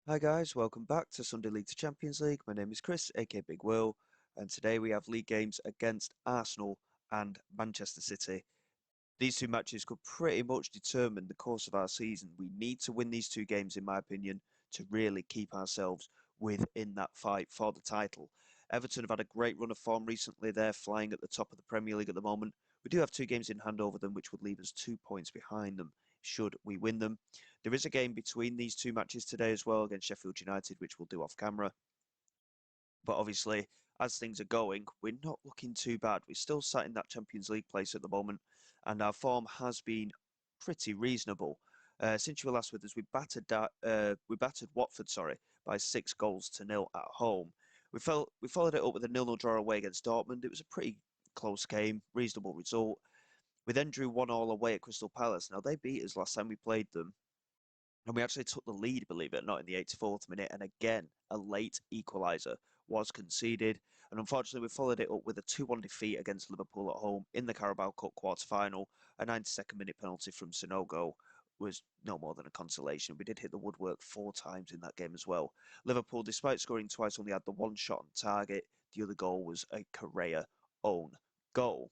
Hi guys, welcome back to Sunday League to Champions League. My name is Chris, aka Big Will, and today we have league games against Arsenal and Manchester City. These two matches could pretty much determine the course of our season. We need to win these two games, in my opinion, to really keep ourselves within that fight for the title. Everton have had a great run of form recently. They're flying at the top of the Premier League at the moment. We do have two games in hand over them, which would leave us 2 points behind them should we win them. There is a game between these two matches today as well against Sheffield United, which we'll do off camera. But obviously, as things are going, we're not looking too bad. We're still sat in that Champions League place at the moment, and our form has been pretty reasonable. Since you were last with us, we battered Watford, sorry, by 6 goals to 0 at home. We followed it up with a 0-0 draw away against Dortmund. It was a pretty close game, reasonable result. We then drew 1-1 away at Crystal Palace. Now they beat us last time we played them, and we actually took the lead, believe it or not, in the 84th minute. And again, a late equaliser was conceded. And unfortunately, we followed it up with a 2-1 defeat against Liverpool at home in the Carabao Cup quarter-final. A 92nd minute penalty from Sonogo was no more than a consolation. We did hit the woodwork 4 times in that game as well. Liverpool, despite scoring twice, only had the one shot on target. The other goal was a Correa own goal.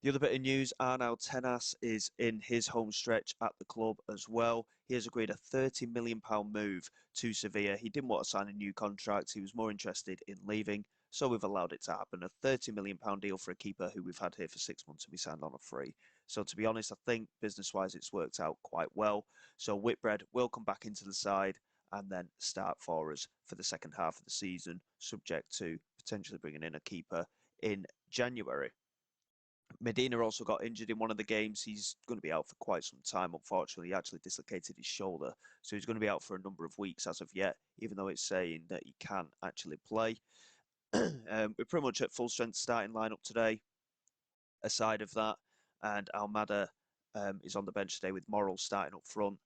The other bit of news, Arnaud Tenas is in his home stretch at the club as well. He has agreed a £30 million move to Sevilla. He didn't want to sign a new contract. He was more interested in leaving, so we've allowed it to happen. A £30 million deal for a keeper who we've had here for 6 months and we signed on a free. So to be honest, I think business-wise it's worked out quite well. So Whitbread will come back into the side and then start for us for the second half of the season, subject to potentially bringing in a keeper in January. Medina also got injured in one of the games. He's going to be out for quite some time, unfortunately. He actually dislocated his shoulder. So he's going to be out for a number of weeks as of yet, even though it's saying that he can actually play. We're pretty much at full strength starting lineup today, aside of that. And Almada is on the bench today with Morrell starting up front.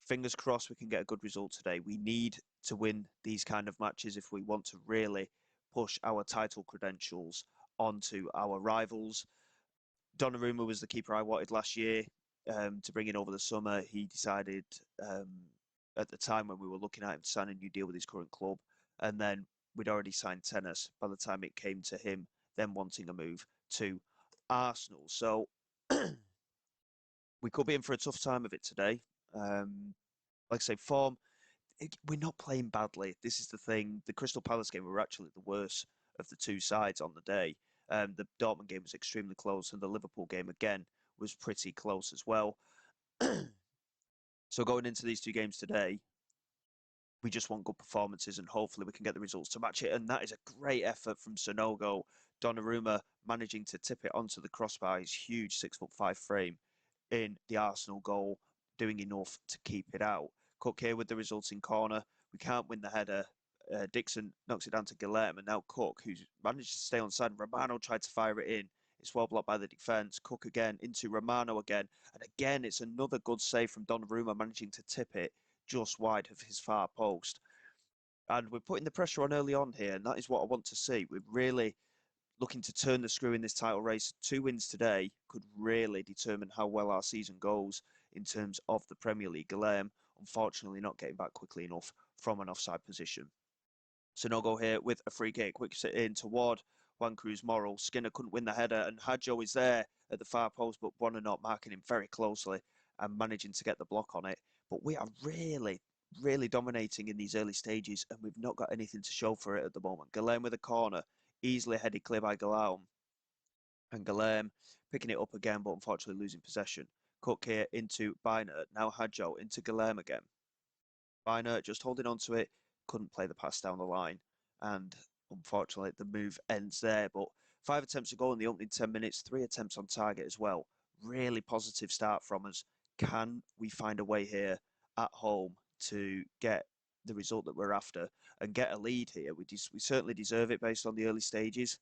Fingers crossed we can get a good result today. We need to win these kind of matches if we want to really push our title credentials onto our rivals. Donnarumma was the keeper I wanted last year to bring in over the summer. He decided um, at the time when we were looking at him to sign a new deal with his current club, and then we'd already signed Tennis by the time it came to him then wanting a move to Arsenal. So we could be in for a tough time of it today. Like I say, form, we're not playing badly. This is the thing. The Crystal Palace game, we were actually the worst of the two sides on the day. The Dortmund game was extremely close, and the Liverpool game again was pretty close as well. So going into these two games today, we just want good performances, and hopefully we can get the results to match it. And that is a great effort from Sonogo. Donnarumma managing to tip it onto the crossbar, his huge 6'5" frame in the Arsenal goal, doing enough to keep it out. Cook here with the resulting corner. We can't win the header. Dixon knocks it down to Guilherme, and now Cook, who's managed to stay on side. Romano tried to fire it in. It's well blocked by the defence. Cook again into Romano again. And again, it's another good save from Donnarumma, managing to tip it just wide of his far post. And we're putting the pressure on early on here, and that is what I want to see. We're really looking to turn the screw in this title race. 2 wins today could really determine how well our season goes in terms of the Premier League. Guilherme, unfortunately, not getting back quickly enough from an offside position. So no go here with a free kick, quick sit in toward Juan Cruz Morrell. Skinner couldn't win the header, and Hadjo is there at the far post, but Bonner not marking him very closely and managing to get the block on it. But we are really dominating in these early stages, and we've not got anything to show for it at the moment. Guilherme with a corner, easily headed clear by Guillaume, and Guilherme picking it up again, but unfortunately losing possession. Cook here into Biner, now Hadjo into Guilherme again. Biner just holding on to it, couldn't play the pass down the line, and unfortunately the move ends there. But 5 attempts to goal in the opening 10 minutes, 3 attempts on target as well. Really positive start from us. Can we find a way here at home to get the result that we're after and get a lead here? We certainly deserve it based on the early stages.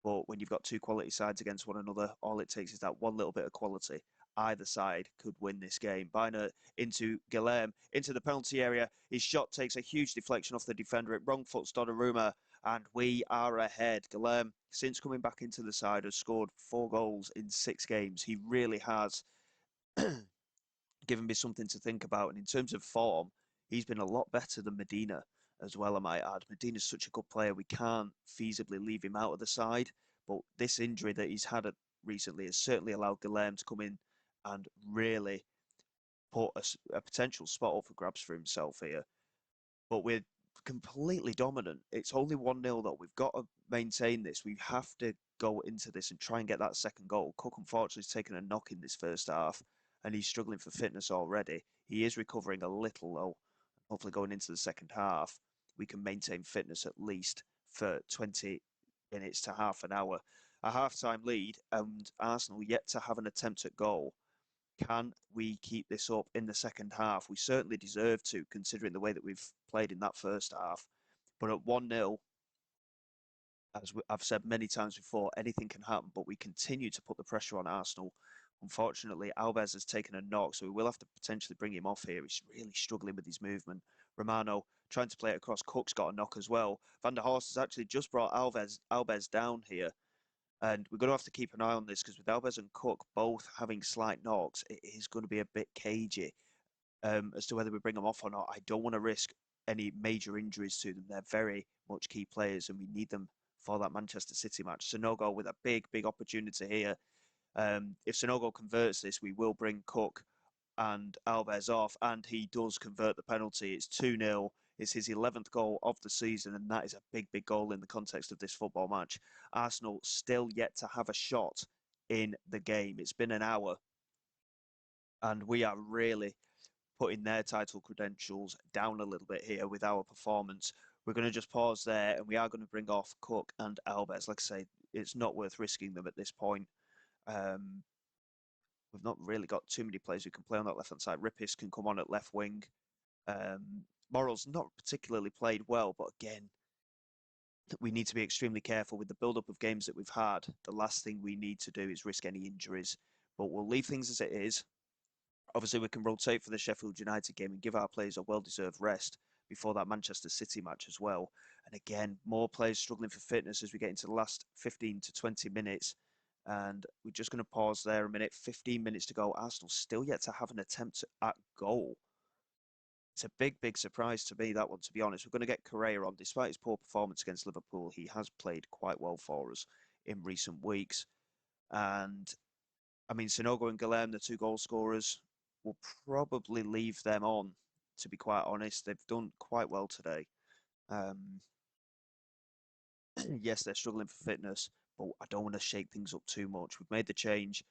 But when you've got two quality sides against one another, all it takes is that one little bit of quality. Either side could win this game. Biner into Guilherme, into the penalty area. His shot takes a huge deflection off the defender. It wrong foots Donnarumma, and we are ahead. Guilherme, since coming back into the side, has scored 4 goals in 6 games. He really has given me something to think about. And in terms of form, he's been a lot better than Medina as well, I might add. Medina's such a good player. We can't feasibly leave him out of the side. But this injury that he's had recently has certainly allowed Guilherme to come in and really put a potential spot up for grabs for himself here. But we're completely dominant. It's only 1-0 though. We've got to maintain this. We have to go into this and try and get that second goal. Cook, unfortunately, has taken a knock in this first half and he's struggling for fitness already. He is recovering a little though. Hopefully, going into the second half, we can maintain fitness at least for 20 minutes to half an hour. A half-time lead and Arsenal yet to have an attempt at goal. Can we keep this up in the second half? We certainly deserve to, considering the way that we've played in that first half. But at 1-0, as I've said many times before, anything can happen, but we continue to put the pressure on Arsenal. Unfortunately, Alves has taken a knock, so we will have to potentially bring him off here. He's really struggling with his movement. Romano trying to play it across. Cook's got a knock as well. Van der Horst has actually just brought Alves down here. And we're going to have to keep an eye on this because with Alves and Cook both having slight knocks, it is going to be a bit cagey as to whether we bring them off or not. I don't want to risk any major injuries to them. They're very much key players and we need them for that Manchester City match. Sanogo with a big opportunity here. If Sanogo converts this, we will bring Cook and Alves off, and he does convert the penalty. It's 2-0. It's his 11th goal of the season, and that is a big goal in the context of this football match. Arsenal still yet to have a shot in the game. It's been an hour, and we are really putting their title credentials down a little bit here with our performance. We're going to just pause there, and we are going to bring off Cook and Alves. Like I say, it's not worth risking them at this point. Um, we've not really got too many players who can play on that left-hand side. Rippis can come on at left wing. Morrell's not particularly played well, but again, we need to be extremely careful with the build-up of games that we've had. The last thing we need to do is risk any injuries, but we'll leave things as it is. Obviously, we can rotate for the Sheffield United game and give our players a well-deserved rest before that Manchester City match as well. And again, more players struggling for fitness as we get into the last 15 to 20 minutes. And we're just going to pause there a minute. 15 minutes to go. Arsenal still yet to have an attempt at goal. It's a big surprise to me, that one, to be honest. We're going to get Correa on. Despite his poor performance against Liverpool, he has played quite well for us in recent weeks. And, I mean, Sanogo and Guilherme, the two goal scorers, will probably leave them on, to be quite honest. They've done quite well today. Um, yes, they're struggling for fitness, but I don't want to shake things up too much. We've made the change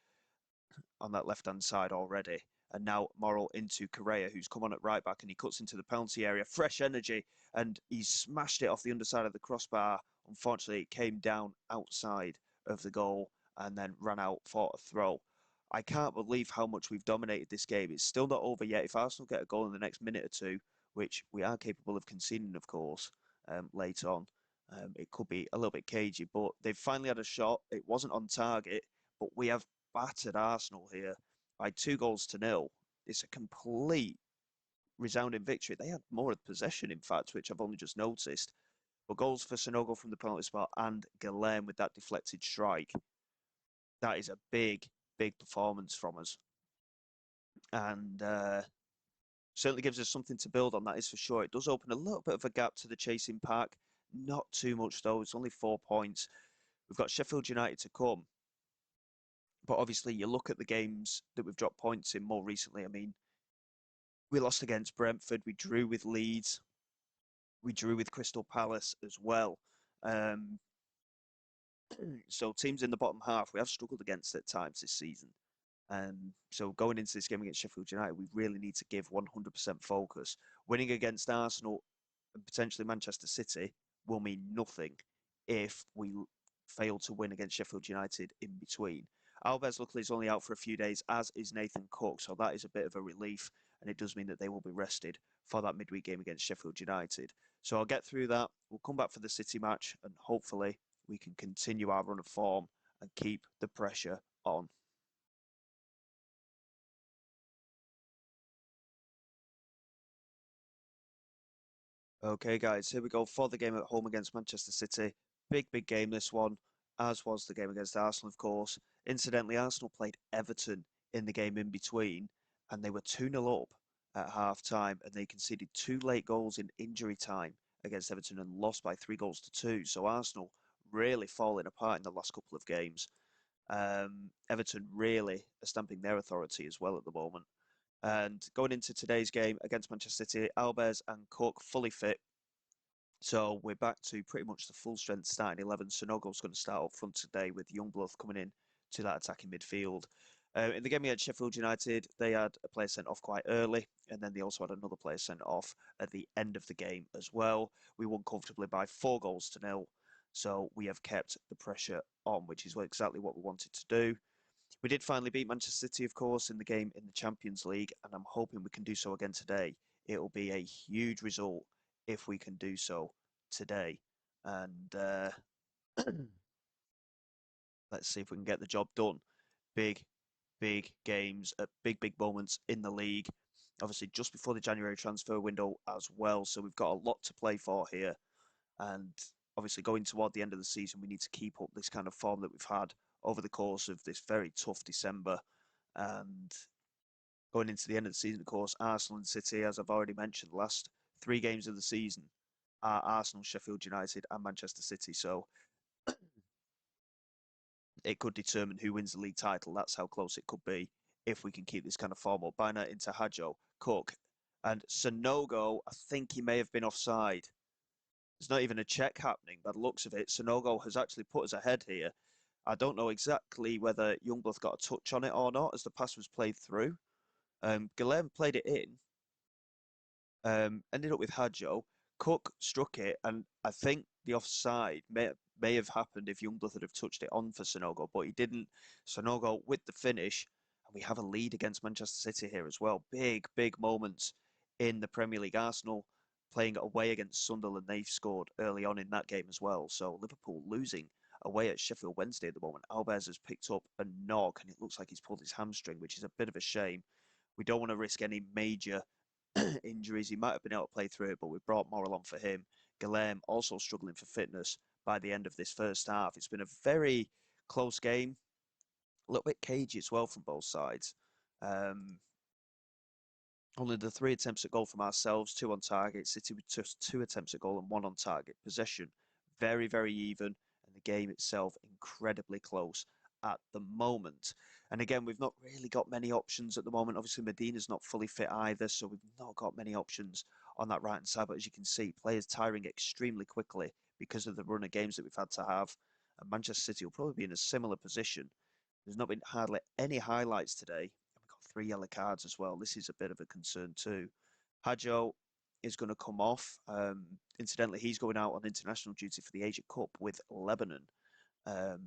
on that left-hand side already. And now Morrell into Correa, who's come on at right back and he cuts into the penalty area. Fresh energy, and he's smashed it off the underside of the crossbar. Unfortunately, it came down outside of the goal and then ran out for a throw. I can't believe how much we've dominated this game. It's still not over yet. If Arsenal get a goal in the next minute or two, which we are capable of conceding, of course, later on, it could be a little bit cagey. But they've finally had a shot. It wasn't on target, but we have battered Arsenal here by 2-0. It's a complete resounding victory. They had more of the possession, in fact, which I've only just noticed. But goals for Sanogo from the penalty spot and Guilherme with that deflected strike. That is a big performance from us. And certainly gives us something to build on, that is for sure. It does open a little bit of a gap to the chasing pack. Not too much, though. It's only 4 points. We've got Sheffield United to come. But obviously, you look at the games that we've dropped points in more recently. I mean, we lost against Brentford. We drew with Leeds. We drew with Crystal Palace as well. So teams in the bottom half, we have struggled against at times this season. So going into this game against Sheffield United, we really need to give 100% focus. Winning against Arsenal and potentially Manchester City will mean nothing if we fail to win against Sheffield United in between. Alves luckily is only out for a few days, as is Nathan Cook, so that is a bit of a relief, and it does mean that they will be rested for that midweek game against Sheffield United. So I'll get through that. We'll come back for the City match, and hopefully we can continue our run of form and keep the pressure on. Okay, guys, here we go for the game at home against Manchester City. Big game, this one, as was the game against Arsenal, of course. Incidentally, Arsenal played Everton in the game in between, and they were 2-0 up. at half-time, and they conceded two late goals in injury time against Everton and lost by 3 goals to 2. So Arsenal really falling apart in the last couple of games. Everton really are stamping their authority as well at the moment. And going into today's game against Manchester City, Alves and Cook fully fit. So we're back to pretty much the full strength starting 11. Sonogo's going to start up front today with Youngblood coming in to that attacking midfield. In the game against Sheffield United, they had a player sent off quite early, and then they also had another player sent off at the end of the game as well. We won comfortably by 4 goals to 0. So we have kept the pressure on, which is exactly what we wanted to do. We did finally beat Manchester City, of course, in the game in the Champions League, and I'm hoping we can do so again today. It will be a huge result if we can do so today. And let's see if we can get the job done. Big, big games at big moments in the league. Obviously, just before the January transfer window as well. So we've got a lot to play for here. And obviously, going toward the end of the season, we need to keep up this kind of form that we've had over the course of this very tough December. And going into the end of the season, of course, Arsenal and City, as I've already mentioned, the last 3 games of the season are Arsenal, Sheffield United, and Manchester City. So it could determine who wins the league title. That's how close it could be if we can keep this kind of form up. Bina into Hadjo, Cook, and Sonogo. I think he may have been offside. There's not even a check happening by the looks of it. Sonogo has actually put us ahead here. I don't know exactly whether Youngblood got a touch on it or not as the pass was played through. Guilherme played it in, ended up with Hadjo. Cook struck it, and I think the offside may have happened if Youngblood had have touched it on for Sonogo, but he didn't. Sonogo with the finish, and we have a lead against Manchester City here as well. Big moments in the Premier League. Arsenal playing away against Sunderland, they've scored early on in that game as well. So Liverpool losing away at Sheffield Wednesday at the moment. Alves has picked up a knock, and it looks like he's pulled his hamstring, which is a bit of a shame. We don't want to risk any major injuries. He might have been able to play through it, but we've brought more along for him. Guilherme also struggling for fitness by the end of this first half. It's been a very close game, a little bit cagey as well from both sides. Only the 3 attempts at goal from ourselves, 2 on target. City with just 2 attempts at goal and 1 on target. Possession, very even. And the game itself, incredibly close at the moment. And again, we've not really got many options at the moment. Obviously, Medina's not fully fit either, so we've not got many options on that right-hand side. But as you can see, players tiring extremely quickly because of the run of games that we've had to have. And Manchester City will probably be in a similar position. There's not been hardly any highlights today. 3 yellow cards as well. This is a bit of a concern too. Hadjo is going to come off. Incidentally, he's going out on international duty for the Asia Cup with Lebanon.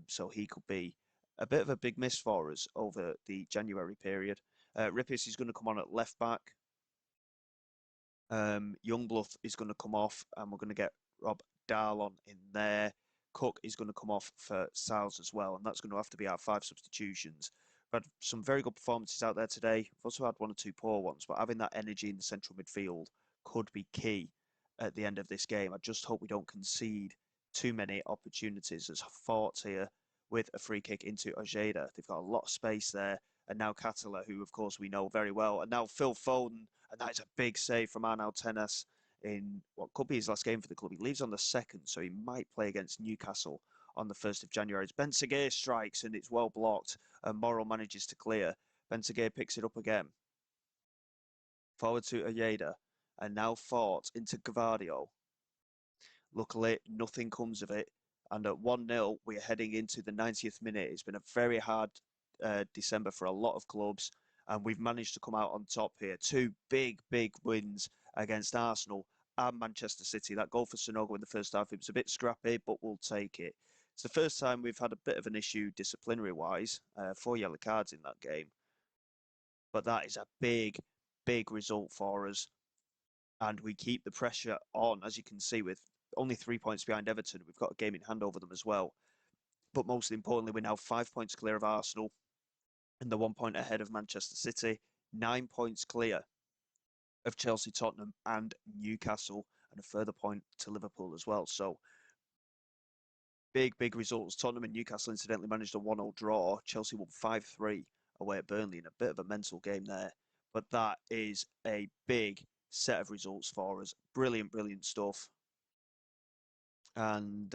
So he could be a bit of a big miss for us over the January period. Rippis is going to come on at left back. Youngblood is going to come off, and we're going to get Rob Darlon in there. Cook is going to come off for Sals as well, and that's going to have to be our 5 substitutions. We've had some very good performances out there today. We've also had 1 or 2 poor ones, but having that energy in the central midfield could be key at the end of this game. I just hope we don't concede too many opportunities. There's Fort here with a free kick into Ojeda. They've got a lot of space there. And now Catala, who of course we know very well. And now Phil Foden, and that is a big save from Arnau Tenas in what could be his last game for the club. He leaves on the 2nd, so he might play against Newcastle on the 1st of January. As Benseguer strikes, and it's well blocked, and Morrow manages to clear. Benseguer picks it up again. Forward to Ojeda, and now Fort into Gavardio. Luckily, nothing comes of it. And at 1-0, we're heading into the 90th minute. It's been a very hard December for a lot of clubs, and we've managed to come out on top here. 2 big wins against Arsenal and Manchester City. That goal for Sonogo in the first half, it was a bit scrappy, but we'll take it. It's the first time we've had a bit of an issue disciplinary-wise. 4 yellow cards in that game. But that is a big result for us. And we keep the pressure on, as you can see, with only 3 points behind Everton. We've got a game in hand over them as well. But most importantly, we're now 5 points clear of Arsenal and the 1 point ahead of Manchester City, 9 points clear of Chelsea, Tottenham and Newcastle, and a further point to Liverpool as well. So big results. Tottenham and Newcastle incidentally managed a 1-0 draw. Chelsea won 5-3 away at Burnley in a bit of a mental game there. but that is a big set of results for us. Brilliant, brilliant stuff. And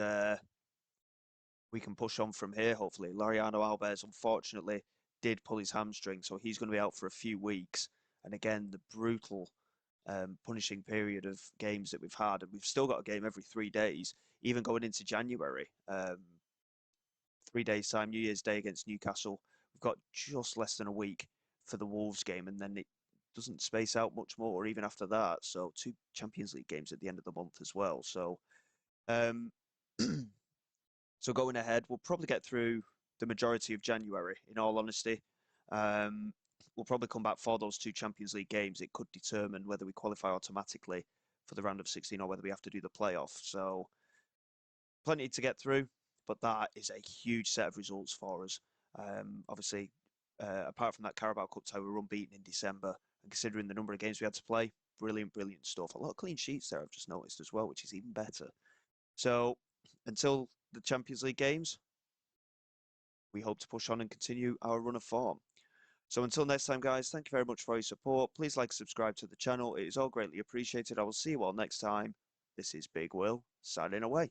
we can push on from here, hopefully. Laureano Alves, unfortunately, did pull his hamstring, so he's going to be out for a few weeks. And again, the brutal punishing period of games that we've had, and we've still got a game every 3 days, even going into January. 3 days time, New Year's Day against Newcastle. We've got just less than a week for the Wolves game, and then it doesn't space out much more even after that. So 2 Champions League games at the end of the month as well. So um, so going ahead, we'll probably get through the majority of January. In all honesty, um, we'll probably come back for those 2 Champions League games. It could determine whether we qualify automatically for the round of 16 or whether we have to do the playoff. So plenty to get through, but that is a huge set of results for us. Obviously, apart from that Carabao Cup tie, we were unbeaten in December, and considering the number of games we had to play, brilliant, brilliant stuff. A lot of clean sheets there, I've just noticed as well, which is even better. So until the Champions League games, we hope to push on and continue our run of form. So until next time, guys, thank you very much for your support. Please like, subscribe to the channel. It is all greatly appreciated. I will see you all next time. This is Big Will, signing away.